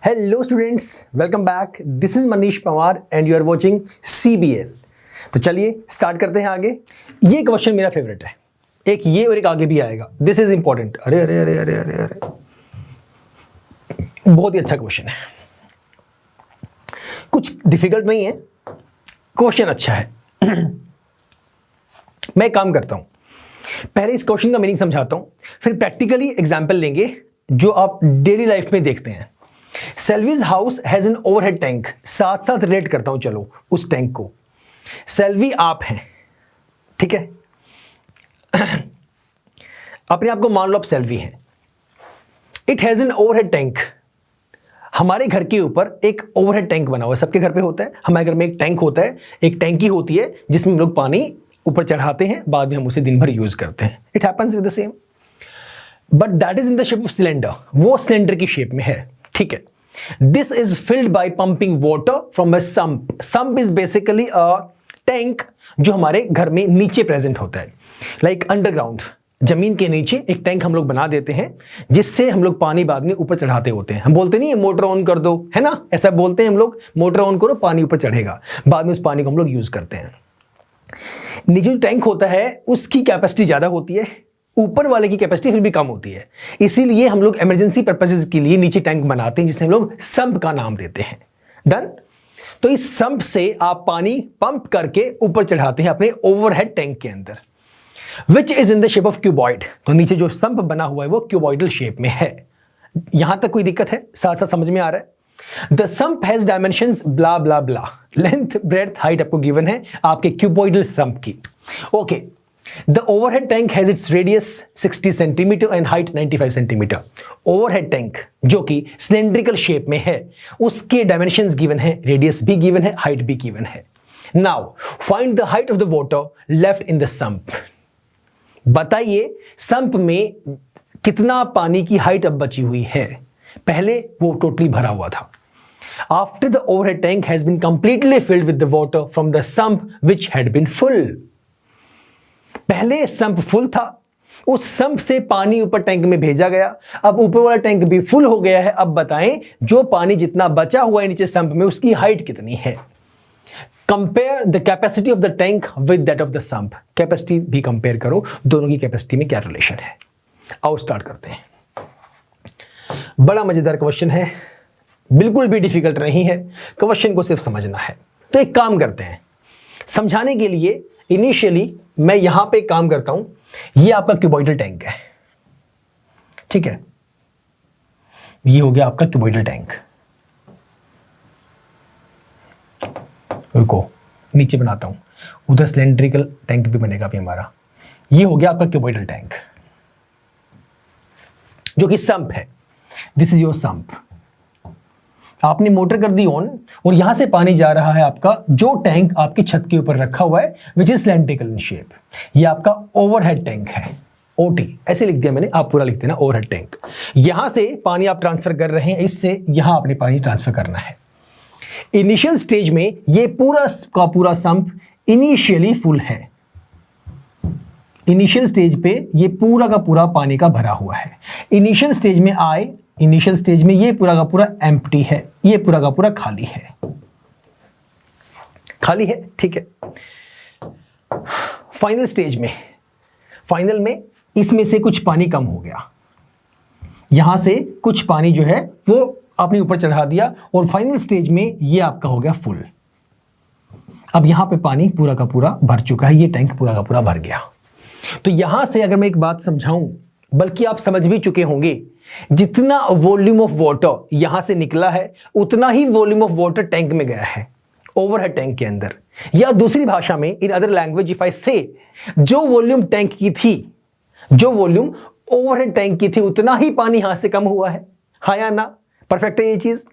Hello students, welcome back. This is Manish Pawar and you are watching CBL। तो चलिए start करते हैं आगे। ये क्वेश्चन मेरा फेवरेट है, एक ये और एक आगे भी आएगा। This is important. अरे अरे अरे अरे अरे अरे बहुत ही अच्छा क्वेश्चन है, कुछ डिफिकल्ट नहीं है, क्वेश्चन अच्छा है। मैं काम करता हूं, पहले इस क्वेश्चन का मीनिंग समझाता हूं, फिर प्रैक्टिकली एग्जांपल लेंगे जो आप डेली लाइफ में देखते हैं। Selvi's house has an overhead tank, साथ साथ रिलेट करता हूं चलो उस टैंक को। सेल्वी आप हैं, ठीक है। अपने आप को मान लो आप सेल्वी हैं। It has an overhead tank, हमारे घर के ऊपर एक ओवरहेड टैंक बना हुआ है। सबके घर पे होता है, हमारे घर में एक टैंक होता है, एक टैंकी होती है जिसमें हम लोग पानी ऊपर चढ़ाते हैं, बाद में हम उसे दिन भर यूज करते हैं। It happens with the same, but that is in the shape of cylinder, वो सिलेंडर की शेप में है, ठीक है। This is filled by pumping water from a sump. Sump is basically a tank जो हमारे घर में नीचे प्रेजेंट होता है, लाइक अंडरग्राउंड, जमीन के नीचे एक टैंक हम लोग बना देते हैं जिससे हम लोग पानी बाद में ऊपर चढ़ाते होते हैं। हम बोलते नहीं है मोटर ऑन कर दो, है ना, ऐसा बोलते हैं हम लोग, मोटर ऑन करो पानी ऊपर चढ़ेगा, बाद में उस पानी को हम लोग यूज करते हैं। नीचे जो टैंक होता है उसकी कैपेसिटी ज्यादा होती है, ऊपर वाले की कैपेसिटी फिर भी कम होती है, इसीलिए हम लोग इमरजेंसी पर्पसेस के लिए नीचे टैंक बनाते हैं जिसे हम लोग सम्प का नाम देते हैं। डन। तो इस सम्प से आप पानी पंप करके ऊपर चढ़ाते हैं अपने ओवरहेड टैंक के अंदर, which is in the shape of cuboid. तो नीचे जो सम्प बना हुआ है वो क्यूबॉइडल शेप में है। यहां तक कोई दिक्कत है? साथ साथ समझ में आ रहा है? The sump has dimensions blah blah blah, length breadth height आपको गिवन है आपके क्यूबॉइडल सम्प की। Okay, the overhead tank has its radius 60 centimetre and height 95 centimetre. Overhead tank जो कि सिलेंड्रिकल शेप में है उसके डायमेंशंस गिवन है, रेडियस भी गिवन है, हाइट भी गिवन है। Now find the height of the water left in the sump. बताइए सम्प में कितना पानी की हाइट अब बची हुई है। पहले वो टोटली भरा हुआ था। After the overhead tank has been completely filled with the water from the sump which had been full. पहले सम्प फुल था, उस सम्प से पानी ऊपर टैंक में भेजा गया, अब ऊपर वाला टैंक भी फुल हो गया है। अब बताएं जो पानी जितना बचा हुआ है नीचे सम्प में उसकी हाइट कितनी है। Compare the capacity of the tank with that of the sump. Capacity भी कंपेयर करो, दोनों की कैपेसिटी में क्या रिलेशन है। आओ स्टार्ट करते हैं। बड़ा मजेदार क्वेश्चन है, बिल्कुल भी डिफिकल्ट नहीं है, क्वेश्चन को सिर्फ समझना है। तो एक काम करते हैं, समझाने के लिए इनिशियली मैं यहां पे काम करता हूं। ये आपका क्यूबॉइडल टैंक है, ठीक है, ये हो गया आपका क्यूबॉइडल टैंक। रुको नीचे बनाता हूं, उधर सिलेंड्रिकल टैंक भी बनेगा अभी हमारा। ये हो गया आपका क्यूबॉइडल टैंक जो कि सम्प है। This is your sump. आपने मोटर कर दी ऑन और यहां से पानी जा रहा है आपका जो टैंक आपकी छत के ऊपर रखा हुआ है which is cylindrical in shape. ये आपका ओवरहेड टैंक है, ओटी ऐसे लिख दिया मैंने, आप पूरा लिखते हैं ना ओवरहेड टैंक। यहां से पानी आप ट्रांसफर कर रहे हैं, इससे यहां आपने पानी ट्रांसफर करना है। इनिशियल स्टेज में ये पूरा का पूरा सम्प इनिशियली फुल है। इनिशियल स्टेज पे ये पूरा का पूरा पानी का भरा हुआ है। इनिशियल स्टेज में आए, इनिशियल स्टेज में ये पूरा का पूरा एम्प्टी है, ये पूरा का पूरा खाली है, खाली है, ठीक है। फाइनल स्टेज में, फाइनल में इसमें से कुछ पानी कम हो गया, यहां से कुछ पानी जो है वो आपने ऊपर चढ़ा दिया और फाइनल स्टेज में ये आपका हो गया फुल। अब यहां पे पानी पूरा का पूरा भर चुका है, ये टैंक पूरा का पूरा भर गया। तो यहां से अगर मैं एक बात समझाऊं, बल्कि आप समझ भी चुके होंगे, जितना वॉल्यूम ऑफ वाटर यहां से निकला है उतना ही वॉल्यूम ऑफ वाटर टैंक में गया है, ओवरहेड टैंक के अंदर। या दूसरी भाषा में, in other language if I से, जो वॉल्यूम टैंक की थी, जो वॉल्यूम ओवरहेड टैंक की थी, उतना ही पानी यहां से कम हुआ है। हाँ या ना? परफेक्ट है ये चीज।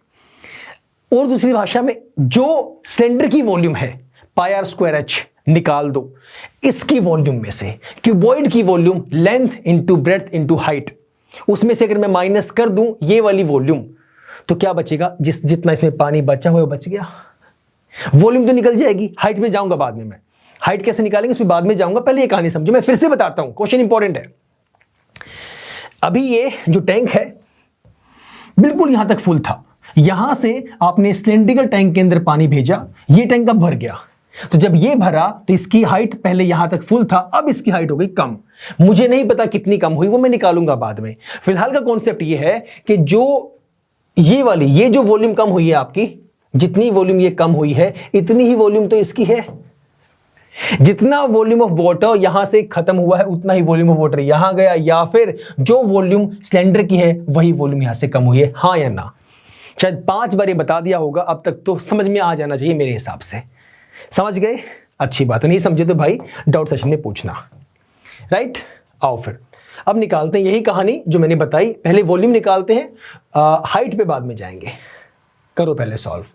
और दूसरी भाषा में, जो सिलेंडर की वॉल्यूम है पाई आर स्क्वायर एच निकाल दो, इसकी वॉल्यूम में से क्यूबॉइड की volume length into breadth into height, उसमें से अगर मैं माइनस कर दूं ये वाली वॉल्यूम, तो क्या बचेगा? जितना इसमें पानी बचा हुआ है वो बच गया। वॉल्यूम तो निकल जाएगी, हाइट में जाऊंगा बाद में। मैं हाइट कैसे निकालेंगे उसमें बाद में जाऊंगा, पहले ये कहानी समझो। मैं फिर से बताता हूं, क्वेश्चन इंपॉर्टेंट है। अभी ये जो टैंक है बिल्कुल यहां तक फुल था, यहां से आपने सिलेंड्रिकल टैंक के अंदर पानी भेजा, ये टैंक अब भर गया। तो जब ये भरा तो इसकी हाइट पहले यहां तक फुल था, अब इसकी हाइट हो गई कम। मुझे नहीं पता कितनी कम हुई, वो मैं निकालूंगा बाद में। फिलहाल का कॉन्सेप्ट ये है कि जो ये जो वॉल्यूम कम हुई है आपकी, जितनी वॉल्यूम ये कम हुई है इतनी ही वॉल्यूम तो इसकी है। जितना वॉल्यूम ऑफ वाटर यहां से खत्म हुआ है उतना ही वॉल्यूम ऑफ वाटर यहां गया, या फिर जो वॉल्यूम सिलेंडर की है वही वॉल्यूम यहां से कम हुई है, हाँ या ना। शायद 5 बार ये बता दिया होगा, अब तक तो समझ में आ जाना चाहिए मेरे हिसाब से। समझ गए? अच्छी बात है। नहीं समझे तो भाई डाउट सेशन में पूछना। राइट, आओ फिर अब निकालते हैं यही कहानी जो मैंने बताई। पहले वॉल्यूम निकालते हैं, हाइट पे बाद में जाएंगे। करो पहले सॉल्व।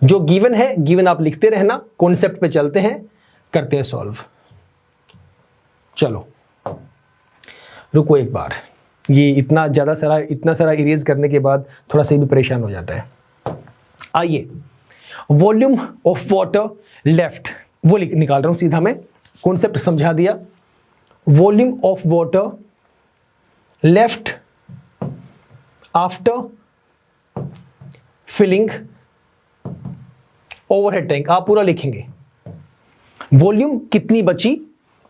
जो गिवन है गिवन आप लिखते रहना, कॉन्सेप्ट पे चलते हैं, करते हैं सॉल्व। चलो रुको एक बार, ये इतना सारा इरेज करने के बाद थोड़ा सा भी परेशान हो जाता है। आइए, वॉल्यूम ऑफ वाटर लेफ्ट वो निकाल रहा हूं सीधा मैं, कॉन्सेप्ट समझा दिया। Volume of water left after filling overhead tank, आप पूरा लिखेंगे। वॉल्यूम कितनी बची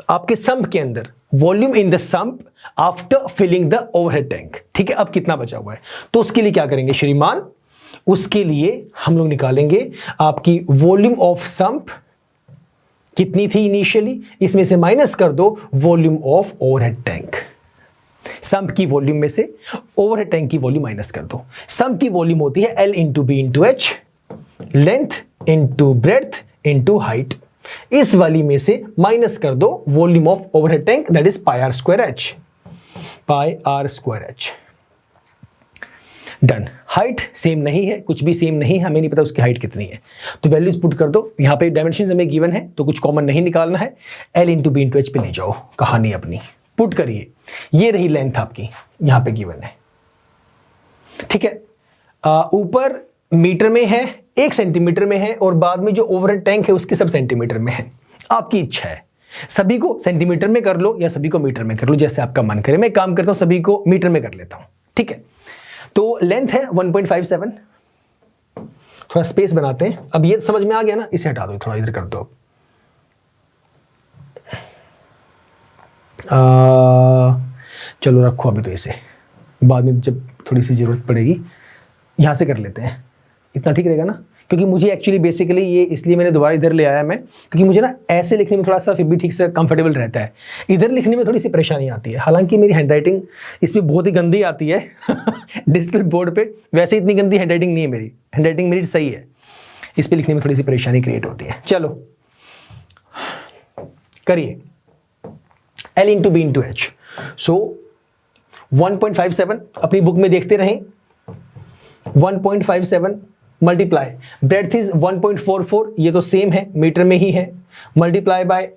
आपके सम्प के अंदर, volume in the sump after filling the overhead tank. ठीक है, अब कितना बचा हुआ है, तो उसके लिए क्या करेंगे श्रीमान, उसके लिए हम लोग निकालेंगे आपकी वॉल्यूम ऑफ सम्प कितनी थी इनिशियली, इसमें से माइनस कर दो volume of overhead tank. Sump की वॉल्यूम में से ओवरहेड टैंक की वॉल्यूम माइनस कर दो। सम्प की वॉल्यूम होती है L into B into H, length into breadth into height. इस वाली में से माइनस कर दो volume of overhead tank, that is pi r square h, pi r square h. Done. Height same नहीं है, कुछ भी सेम नहीं है, हमें नहीं पता उसकी हाइट कितनी है, तो वैल्यूज पुट कर दो। यहां पे डायमेंशन हमें गिवन है तो कुछ कॉमन नहीं निकालना है। L into B into H पे ले जाओ, कहानी अपनी पुट करिए। ये रही लेंथ आपकी, यहां पे गिवन है। ठीक है, ऊपर मीटर में है, 1 सेंटीमीटर में है, और बाद में जो ओवरहेड टैंक है उसके सब सेंटीमीटर में है। आपकी इच्छा है, सभी को सेंटीमीटर में कर लो या सभी को मीटर में कर लो, जैसे आपका मन करे। मैं काम करता हूं सभी को मीटर में कर लेता हूं। ठीक है, तो लेंथ है 1.57। थोड़ा स्पेस बनाते हैं। अब ये समझ में आ गया ना, इसे हटा दो, थोड़ा इधर कर दो। चलो रखो अभी, तो इसे बाद में जब थोड़ी सी जरूरत पड़ेगी यहां से कर लेते हैं। इतना ठीक रहेगा ना, क्योंकि मुझे एक्चुअली बेसिकली ये इसलिए मैंने दोबारा इधर ले आया मैं, क्योंकि मुझे ना ऐसे लिखने में थोड़ा सा फिर भी ठीक से कंफर्टेबल रहता है, इधर लिखने में थोड़ी सी परेशानी आती है। हालांकि मेरी हैंडराइटिंग इस पर बहुत ही गंदी आती है डिजिटल बोर्ड पे वैसे इतनी गंदी हैंडराइटिंग नहीं है मेरी, हैंडराइटिंग मेरी सही है, इस पर लिखने में थोड़ी सी परेशानी क्रिएट होती है। चलो करिए, L into B into H, so 1.57 अपनी बुक में देखते रहें। 1.57 मल्टीप्लाई ब्रेड्थ इज 1.44, ये तो सेम है, मीटर में ही है, मल्टीप्लाई बाय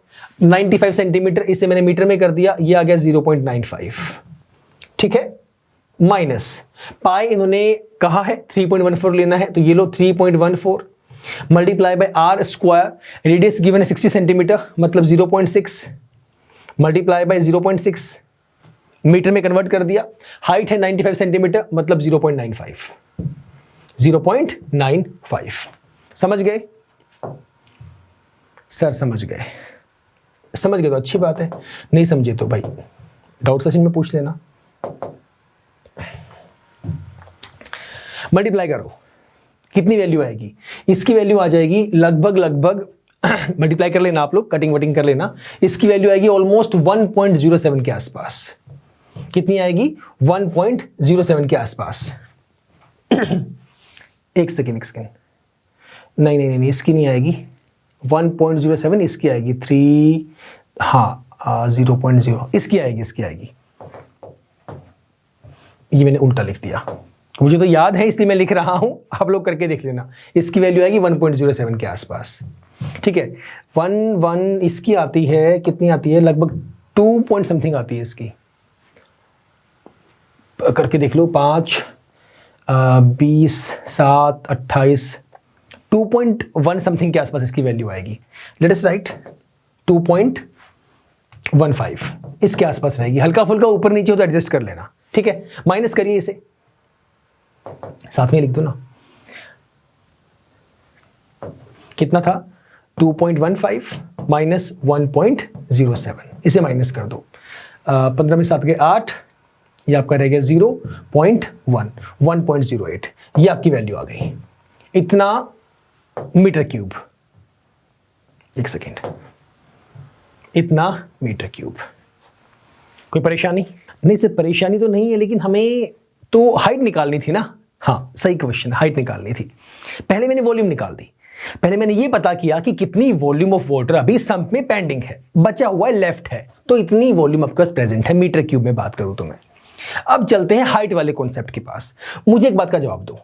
95 सेंटीमीटर, इसे मैंने मीटर में कर दिया, ये आ गया 0.95। ठीक है, माइनस पाई इन्होंने कहा है 3.14 लेना है, तो ये लो 3.14 multiply by r square, radius given है 60 सेंटीमीटर मतलब 0.6 मल्टीप्लाई बाय 0.6, मीटर में कन्वर्ट कर दिया। हाइट है 95 सेंटीमीटर मतलब 0.95। समझ गए सर? समझ गए? समझ गए तो अच्छी बात है, नहीं समझे तो भाई डाउट सेशन में पूछ लेना। मल्टीप्लाई करो, कितनी वैल्यू आएगी? इसकी वैल्यू आ जाएगी लगभग मल्टीप्लाई कर लेना आप लोग, कटिंग वटिंग कर लेना। इसकी वैल्यू आएगी ऑलमोस्ट 1.07 के आसपास। कितनी आएगी? 1.07 के आसपास। एक सेकेंड नहीं, इसकी नहीं आएगी 1.07, इसकी आएगी 0.0, इसकी आएगी। ये मैंने उल्टा लिख दिया, मुझे तो याद है इसलिए मैं लिख रहा हूं, आप लोग करके देख लेना। इसकी वैल्यू आएगी 1.07 के आसपास। ठीक है, 1 इसकी आती है, कितनी आती है? लगभग 2 पॉइंट समथिंग आती है इसकी, करके देख लो। 5 20 7 28 2.1 समथिंग के आसपास इसकी वैल्यू आएगी। लेट अस राइट 2.15 इसके आसपास रहेगी। हल्का फुल्का ऊपर नीचे हो तो एडजस्ट कर लेना। ठीक है, माइनस करिए, इसे साथ में लिख दो ना, कितना था 2.15 माइनस 1.07, इसे माइनस कर दो। 15 में 7 गए 8, ये आपका रह गया 1.08, ये आपकी वैल्यू आ गई। इतना मीटर क्यूब, एक सेकेंड, इतना मीटर क्यूब। कोई परेशानी नहीं? सिर्फ परेशानी तो नहीं है, लेकिन हमें तो हाइट निकालनी थी ना। हाँ सही क्वेश्चन, हाइट निकालनी थी। पहले मैंने वॉल्यूम निकाल दी, पहले मैंने ये पता किया कि कितनी वॉल्यूम ऑफ वाटर अभी सम्प में पेंडिंग है, बचा हुआ है लेफ्ट है, तो इतनी वॉल्यूम आपके पास प्रेजेंट है मीटर क्यूब में बात करूं तो मैं। अब चलते हैं हाइट वाले कॉन्सेप्ट के पास। मुझे एक बात का जवाब दो,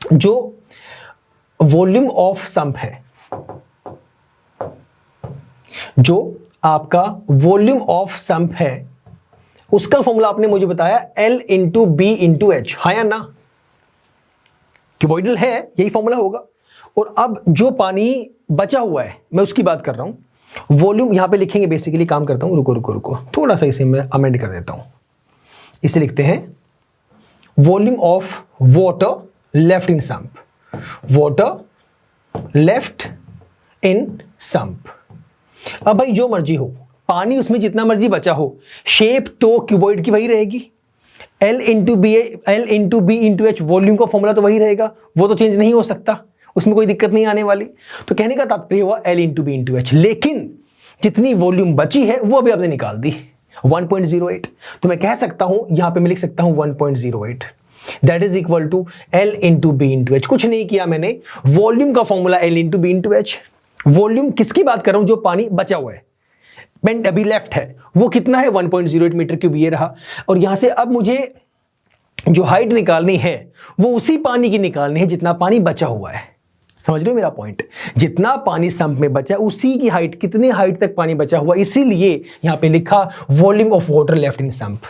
जो वॉल्यूम ऑफ सम्प है, जो आपका वॉल्यूम ऑफ सम्प है, उसका फॉर्मूला आपने मुझे बताया L into B into H, हाँ या ना? क्यूबॉइडल है, यही फॉर्मूला होगा। और अब जो पानी बचा हुआ है मैं उसकी बात कर रहा हूं। वॉल्यूम यहां पे लिखेंगे, बेसिकली काम करता हूं, रुको थोड़ा सा इसे मैं अमेंड कर देता हूं। इसे लिखते हैं volume of water left in sump, water left in sump. अब भाई जो मर्जी हो, पानी उसमें जितना मर्जी बचा हो, शेप तो क्यूबॉइड की वही रहेगी। L into B into H, volume का फॉर्मूला तो वही रहेगा, वो तो चेंज नहीं हो सकता, उसमें कोई दिक्कत नहीं आने वाली। तो कहने का तात्पर्य हुआ L into B into H, लेकिन जितनी वॉल्यूम बची है वो अभी आपने निकाल दी 1.08, तो मैं कह सकता हूं, यहां पे मैं लिख सकता हूं 1.08, that is equal to L into B into H. कुछ नहीं किया मैंने, वॉल्यूम का formula L into B into H. Volume किसकी बात कर रहा हूं? जो पानी बचा हुआ है, पेंट अभी लेफ्ट है, वो कितना है 1.08 मीटर क्यूब, ये रहा। और यहां से अब मुझे जो हाइट निकालनी है वो उसी पानी की निकालनी है जितना पानी बचा हुआ है। समझ रहे हो मेरा पॉइंट? जितना पानी सम्प में बचा है उसी की हाइट, कितने हाइट तक पानी बचा हुआ, इसीलिए यहां पे लिखा volume of water left in sump.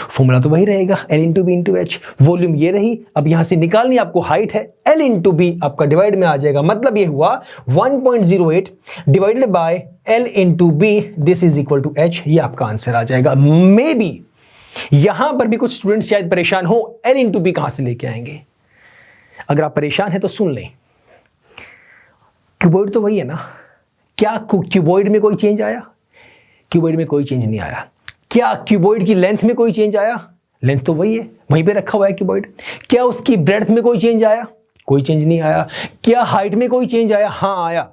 Formula तो वही रहेगा L into B into H, volume ये रही। अब यहां से निकालनी आपको हाइट है, L इंटू बी आपका डिवाइड में आ जाएगा, मतलब ये हुआ 1.08 divided by L into B, this is equal to H, ये आपका आंसर आ जाएगा। मे बी यहां पर भी कुछ स्टूडेंट्स शायद परेशान हो, L इंटू बी कहां से लेके आएंगे? अगर आप परेशान हैं तो सुन लें, क्यूबॉइड तो वही है ना। क्या क्यूबॉइड में कोई चेंज आया? क्यूबॉइड में कोई चेंज नहीं आया। क्या क्यूबॉइड की लेंथ में कोई चेंज आया? लेंथ तो वही है, वहीं पे रखा हुआ है क्यूबॉइड। क्या उसकी ब्रेड्थ में कोई चेंज आया? कोई चेंज नहीं आया। क्या हाइट में कोई चेंज आया? हाँ आया।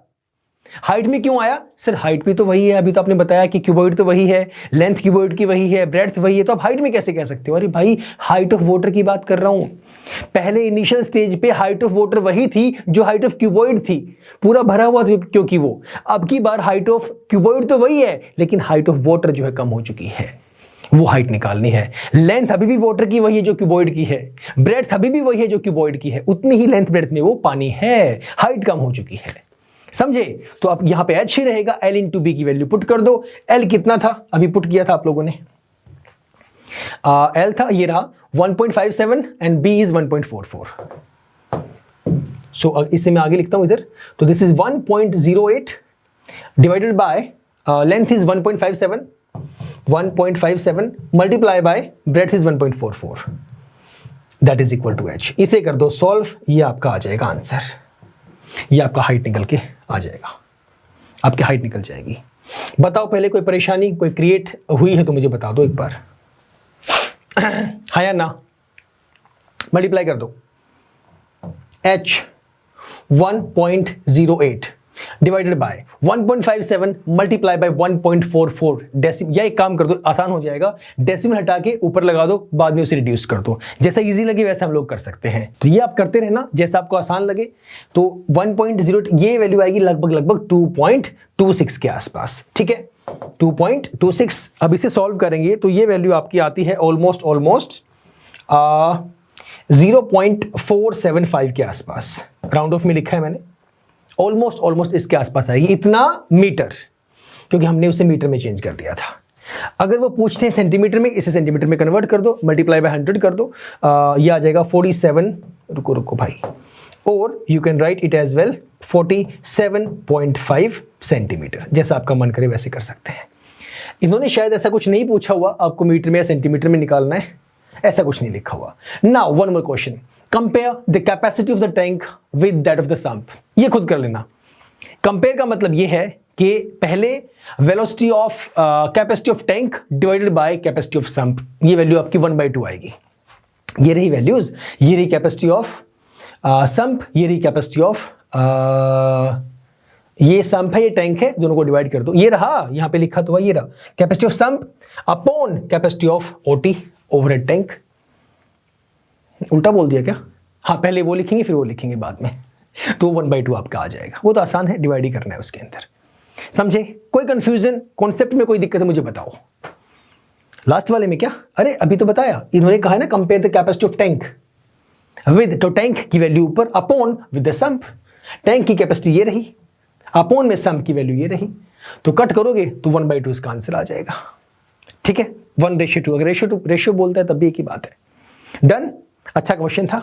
हाइट में क्यों आया? सर हाइट भी तो वही है, अभी तो आपने बताया कि क्यूबॉइड तो वही है, लेंथ क्यूबॉइड की वही है, ब्रेड्थ वही है, तो आप हाइट में कैसे कह सकते हो? अरे भाई हाइट ऑफ वाटर की बात कर रहा हूं। पहले इनिशियल स्टेज पे हाइट ऑफ वाटर वही थी जो हाइट ऑफ क्यूबॉइड थी, पूरा भरा हुआ था क्योंकि वो। अब की बार हाइट ऑफ क्यूबॉइड तो वही है, लेकिन हाइट ऑफ वाटर जो है कम हो चुकी है, वो हाइट निकालनी है। लेंथ अभी भी वाटर की वही है जो क्यूबॉइड की है, ब्रेड्थ अभी भी वही है जो क्यूबॉइड की है, उतनी ही लेंथ ब्रेड्थ में वो पानी है, हाइट कम हो चुकी है। समझे? तो अब यहां पे H ही रहेगा, L इंटू बी की वैल्यू पुट कर दो। L कितना था? अभी पुट किया था आप लोगों ने, L था, ये रहा 1.57 एंड B इज 1.44। सो इससे मैं आगे लिखता हूं इधर, तो this is 1.08 divided by length is 1.57 multiply by breadth is 1.44, that is equal to H। इसे कर दो सॉल्व, ये आपका आ जाएगा आंसर, ये आपका हाइट निकल के आ जाएगा, आपकी हाइट निकल जाएगी। बताओ पहले कोई परेशानी कोई क्रिएट हुई है तो मुझे बता दो एक बार, हाँ या ना? मल्टीप्लाई कर दो। H 1.08 divided bye 1.57 multiply bye 1.44 decimal, या एक काम कर दो आसान हो जाएगा, डेसिमल हटा के ऊपर लगा दो, बाद में उसे रिड्यूस कर दो, जैसा इजी लगे वैसा हम लोग कर सकते हैं। तो ये आप करते रहना जैसा आपको आसान लगे। तो 1.08 ये वैल्यू आएगी लगभग 2.26 के आसपास, ठीक है 2.26। अब इसे सॉल्व करेंगे तो ये वैल्यू आपकी आती है ऑलमोस्ट 0.475 के आसपास, राउंड ऑफ में लिखा है मैंने, ऑलमोस्ट इसके आसपास आएगी, इतना मीटर, क्योंकि हमने उसे मीटर में चेंज कर दिया था। अगर वो पूछते हैं सेंटीमीटर में, इसे सेंटीमीटर में कन्वर्ट कर दो, मल्टीप्लाई बाय 100 कर दो, ये आ जाएगा 47, रुको भाई, और you can write it as well 47.5 centimetre, जैसा आपका मन करे वैसे कर सकते हैं। इन्होंने शायद ऐसा कुछ नहीं पूछा हुआ आपको मीटर में या सेंटीमीटर में निकालना है, ऐसा कुछ नहीं लिखा हुआ। Now one more question, compare the capacity of the tank with that of the sump. ये खुद कर लेना। कंपेयर का मतलब ये है कि पहले velocity of capacity of tank divided by capacity of sump, ये वैल्यू आपकी 1/2 आएगी। ये रही वैल्यूज, ये रही कैपेसिटी ऑफ सम्प, ये रही कैपेसिटी ऑफ ये सम्प है, ये टैंक है, दोनों को डिवाइड कर दो। ये रहा, यहां पे लिखा तो हुआ, ये रहा capacity of sump upon capacity of OT overhead tank. उल्टा बोल दिया क्या? हाँ, पहले वो लिखेंगे फिर वो लिखेंगे बाद में, तो 1/2 आपका आ जाएगा। वो तो आसान है, डिवाइड ही करना है उसके अंदर। समझे? कोई कंफ्यूजन, कॉन्सेप्ट में कोई दिक्कत है मुझे बताओ। लास्ट वाले में क्या? अरे अभी तो बताया, इन्होंने कहा है ना compare the capacity of tank with, तो टैंक की वैल्यू ऊपर upon with the sump. Tank की कैपेसिटी ये रही, अपॉन में सम्प की वैल्यू ये रही, तो कट करोगे तो 1/2 इसका आंसर आ जाएगा। ठीक है, 1:2। अगर रेशियो बोलता है तब भी एक ही बात है। डन? अच्छा क्वेश्चन था।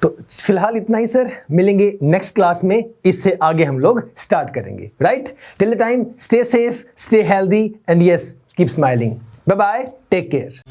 तो फिलहाल इतना ही सर, मिलेंगे नेक्स्ट क्लास में, इससे आगे हम लोग स्टार्ट करेंगे। Right? Till the time stay safe, stay healthy and yes keep smiling. Bye bye, take care.